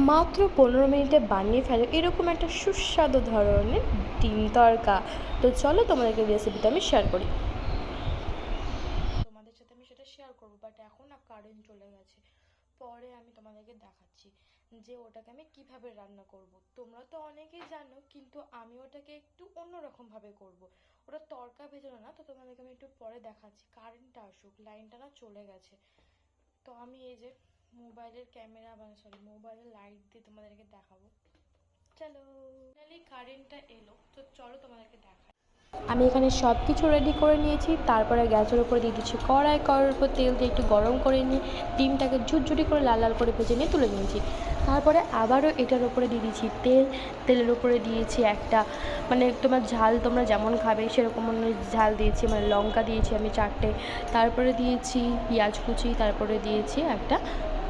মাত্র 15 মিনিটে বানিয়ে ফেলো এরকম একটা সুস্বাদু ধরনের ডিম তড়কা। তো চলো তোমাদেরকে রেসিপিটা আমি শেয়ার করি। তোমাদের সাথে আমি সেটা শেয়ার করবো, বাট এখন না কারেন্ট চলে গেছে। পরে আমি তোমাদেরকে দেখাচ্ছি যে ওটাকে আমি কিভাবে রান্না করব। তোমরা তো অনেকেই জানো, কিন্তু আমি ওটাকে একটু অন্যরকমভাবে করব। ওটা তড়কা ভেজানো না, তো তোমাদেরকে আমি একটু পরে দেখাচ্ছি। কারেন্টটা আসুক, লাইনটা না চলে গেছে। তো আমি এই যে মোবাইলের ক্যামেরা মানে সরি মোবাইলের লাইট দিয়ে তোমাদেরকে দেখাবো। চলো, ফাইনালি কারেন্টটা এলো, তো চলো তোমাদেরকে দেখাই। আমি এখানে সব কিছু রেডি করে নিয়েছি। তারপরে গ্যাসের উপরে দিয়ে দিচ্ছি কড়াই। কড়াইয়ের উপর তেল দিয়ে একটু গরম করে নিয়ে ডিমটাকে ঝুরঝুরি করে লাল লাল করে ভেজে নিয়ে তুলে নিয়েছি। তারপরে আবারও এটার উপরে দিয়ে দিচ্ছি তেল। তেলের উপরে দিয়েছি একটা মানে তোমার ঝাল তোমরা যেমন খাবে সেরকম ঝাল দিয়েছি, মানে লঙ্কা দিয়েছি আমি 4টে। তারপরে দিয়েছি পেঁয়াজ কুচি, তারপরে দিয়েছি একটা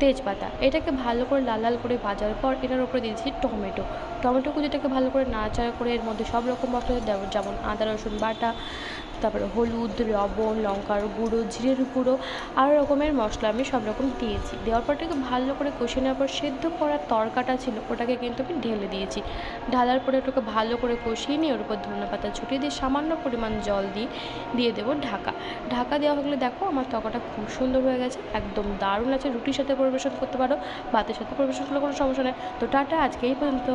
তেজপাতা। এটাকে ভালো করে লাল লাল করে ভাজার পর এটার উপরে দিয়েছি টমেটো। টমেটো কুচিটাকে ভালো করে নাড়াচাড়া করে এর মধ্যে সব রকম মশলা দেবো, যেমন আদা রসুন বাটা, তারপরে হলুদ, লবণ, লঙ্কার গুঁড়ো, জিরের গুঁড়ো, আরও রকমের মশলা আমি সব রকম দিয়েছি। দেওয়ার পর এটাকে ভালো করে কষিয়ে নেওয়ার পর সেদ্ধ করার তরকাটা ছিল ওটাকে কিন্তু আমি ঢেলে দিয়েছি। ঢালার পরে ওটাকে ভালো করে কষিয়ে নিয়ে ওর উপর ধনেপাতা ছড়িয়ে দিয়ে সামান্য পরিমাণ জল দিয়ে দেবো ঢাকা। ঢাকা দেওয়া হলে দেখো আমার তরকাটা খুব সুন্দর হয়ে গেছে, একদম দারুণ আছে। রুটির সাথে পরিবেশন করতে পারো, ভাতের সাথে পরিবেশন করলে কোনো সমস্যা নেই। তো টাটা, আজকে এই পর্যন্ত।